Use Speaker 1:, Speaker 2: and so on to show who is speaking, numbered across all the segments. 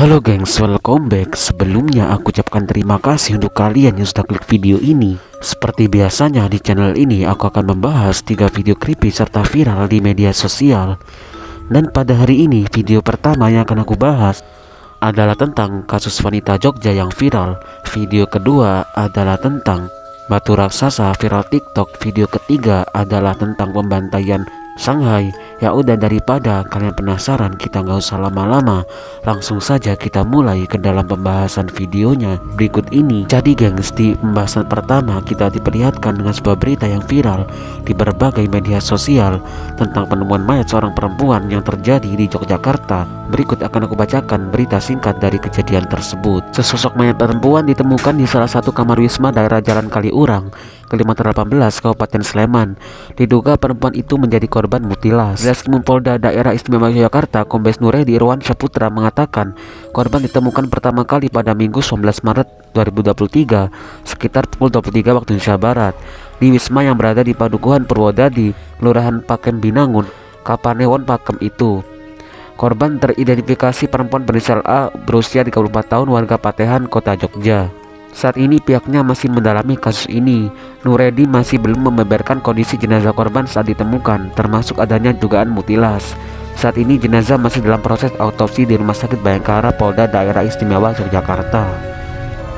Speaker 1: Halo gengs, welcome back. Sebelumnya aku ucapkan terima kasih untuk kalian yang sudah klik video ini. Seperti biasanya di channel ini aku akan membahas 3 video creepy serta viral di media sosial. Dan pada hari ini video pertama yang akan aku bahas adalah tentang kasus wanita Jogja yang viral. Video kedua adalah tentang batu raksasa viral TikTok. Video ketiga adalah tentang pembantaian Shanghai. Ya udah, daripada kalian penasaran, kita nggak usah lama-lama, langsung saja kita mulai ke dalam pembahasan videonya berikut ini. Jadi gengs, di pembahasan pertama kita diperlihatkan dengan sebuah berita yang viral di berbagai media sosial tentang penemuan mayat seorang perempuan yang terjadi di Yogyakarta. Berikut akan aku bacakan berita singkat dari kejadian tersebut. Sesosok mayat perempuan ditemukan di salah satu kamar wisma daerah Jalan Kaliurang, Kilometer 18, Kabupaten Sleman. Diduga perempuan itu menjadi korban mutilasi. Reskrim Polda Daerah Istimewa Yogyakarta, Kombes Nuredi Irwan Saputra mengatakan korban ditemukan pertama kali pada Minggu 19 Maret 2023 sekitar pukul 23 waktu Indonesia Barat di wisma yang berada di Padukuhan Purwodadi, Kelurahan Pakem Binangun, Kapanewon Pakem itu. Korban teridentifikasi perempuan berinisial A, berusia 34 tahun, warga Patehan, Kota Jogja. Saat ini pihaknya masih mendalami kasus ini. Nuredi masih belum membeberkan kondisi jenazah korban saat ditemukan, termasuk adanya dugaan mutilasi. Saat ini jenazah masih dalam proses autopsi di Rumah Sakit Bayangkara Polda Daerah Istimewa Yogyakarta.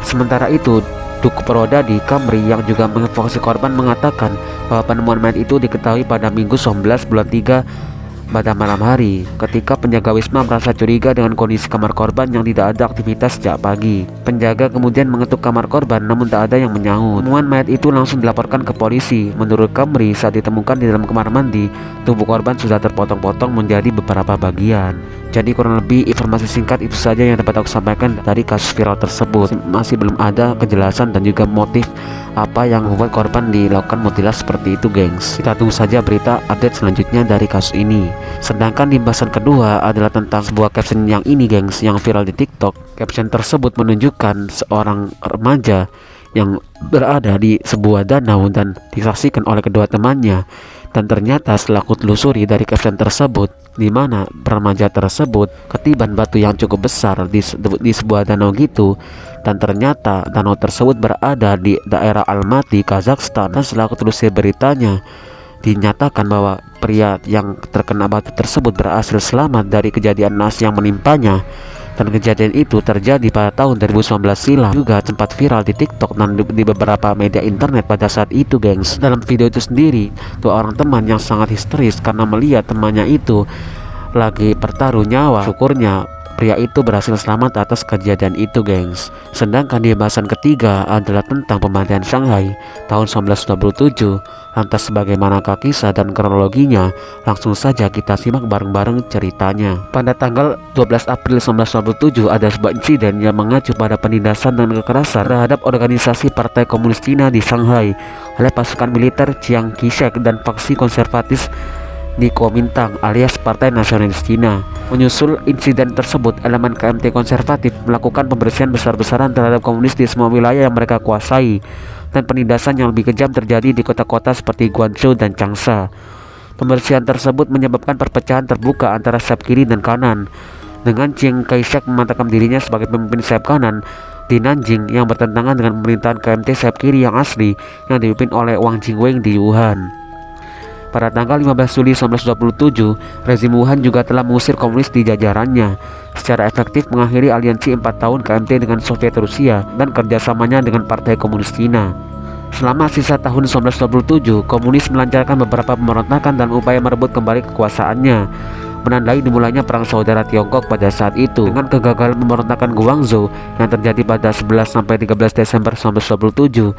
Speaker 1: Sementara itu, Duk Purwodadi Kamri yang juga mengevakuasi korban mengatakan bahwa penemuan mayat itu diketahui pada Minggu 19 bulan 3 pada malam hari, ketika penjaga wisma merasa curiga dengan kondisi kamar korban yang tidak ada aktivitas sejak pagi. Penjaga kemudian mengetuk kamar korban, namun tak ada yang menyaut. Temuan mayat itu langsung dilaporkan ke polisi. Menurut Kamri, saat ditemukan di dalam kamar mandi, tubuh korban sudah terpotong-potong menjadi beberapa bagian. Jadi kurang lebih informasi singkat itu saja yang dapat aku sampaikan dari kasus viral tersebut. Masih belum ada kejelasan dan juga motif apa yang membuat korban dilakukan mutilasi seperti itu gengs. Kita tunggu saja berita update selanjutnya dari kasus ini. Sedangkan di pembahasan kedua adalah tentang sebuah caption yang ini gengs, yang viral di TikTok. Caption tersebut menunjukkan seorang remaja yang berada di sebuah danau dan disaksikan oleh kedua temannya. Dan ternyata setelah aku telusuri dari caption tersebut, di mana remaja tersebut ketiban batu yang cukup besar di sebuah danau gitu, dan ternyata danau tersebut berada di daerah Almaty, Kazakhstan. Dan setelah aku telusuri beritanya, dinyatakan bahwa pria yang terkena batu tersebut berhasil selamat dari kejadian naas yang menimpanya. Dan kejadian itu terjadi pada tahun 2019 silam. Juga sempat viral di TikTok dan di beberapa media internet pada saat itu gengs. Dalam video itu sendiri, dua orang teman yang sangat histeris karena melihat temannya itu lagi bertaruh nyawa. Syukurnya pria itu berhasil selamat atas kejadian itu gengs. Sedangkan di bahasan ketiga adalah tentang pembantaian Shanghai tahun 1927. Lantas bagaimanakah kisah dan kronologinya? Langsung saja kita simak bareng-bareng ceritanya. Pada tanggal 12 April 1927 ada sebuah insiden yang mengacu pada penindasan dan kekerasan terhadap organisasi Partai Komunis Cina di Shanghai oleh pasukan militer Chiang Kai-shek dan faksi konservatis di Kuomintang alias Partai Nasionalis Cina. Menyusul insiden tersebut, elemen KMT konservatif melakukan pembersihan besar-besaran terhadap komunis di semua wilayah yang mereka kuasai, dan penindasan yang lebih kejam terjadi di kota-kota seperti Guangzhou dan Changsha. Pembersihan tersebut menyebabkan perpecahan terbuka antara sayap kiri dan kanan, dengan Chiang Kai-shek memantapkan dirinya sebagai pemimpin sayap kanan di Nanjing yang bertentangan dengan pemerintahan KMT sayap kiri yang asli yang dipimpin oleh Wang Jingwei di Wuhan. Pada tanggal 15 Juli 1927, rezim Wuhan juga telah mengusir komunis di jajarannya, secara efektif mengakhiri aliansi 4 tahun KMT dengan Soviet Rusia dan kerjasamanya dengan Partai Komunis Cina. Selama sisa tahun 1927, komunis melancarkan beberapa pemberontakan dan upaya merebut kembali kekuasaannya, menandai dimulainya Perang Saudara Tiongkok pada saat itu. Dengan kegagalan pemberontakan Guangzhou yang terjadi pada 11-13 Desember 1927,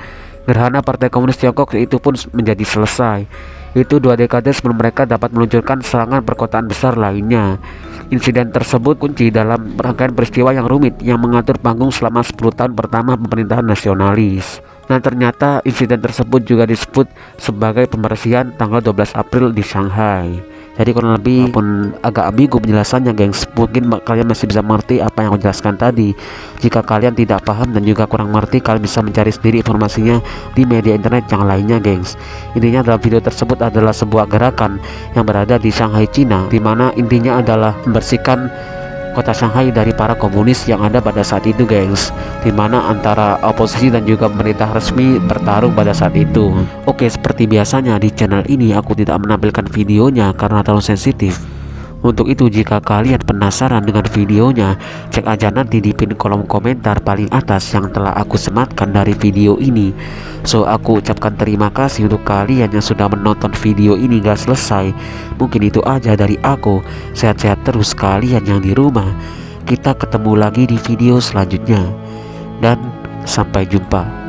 Speaker 1: gerhana Partai Komunis Tiongkok itu pun menjadi selesai. Itu 2 dekade sebelum mereka dapat meluncurkan serangan perkotaan besar lainnya. Insiden tersebut kunci dalam rangkaian peristiwa yang rumit yang mengatur panggung selama 10 tahun pertama pemerintahan nasionalis. Dan ternyata insiden tersebut juga disebut sebagai pembersihan tanggal 12 April di Shanghai. Jadi kurang lebih pun agak ambigu penjelasannya gengs. Mungkin kalian masih bisa mengerti apa yang aku jelaskan tadi. Jika kalian tidak paham dan juga kurang mengerti, kalian bisa mencari sendiri informasinya di media internet yang lainnya gengs. Intinya dalam video tersebut adalah sebuah gerakan yang berada di Shanghai, Cina, dimana intinya adalah membersihkan kota Shanghai dari para komunis yang ada pada saat itu, gengs, dimana antara oposisi dan juga pemerintah resmi bertarung pada saat itu. Oke, seperti biasanya di channel ini aku tidak menampilkan videonya karena terlalu sensitif. Untuk itu, jika kalian penasaran dengan videonya, cek aja nanti di pin kolom komentar paling atas yang telah aku sematkan dari video ini. So, aku ucapkan terima kasih untuk kalian yang sudah menonton video ini gak selesai. Mungkin itu aja dari aku. Sehat-sehat terus kalian yang di rumah. Kita ketemu lagi di video selanjutnya, dan sampai jumpa.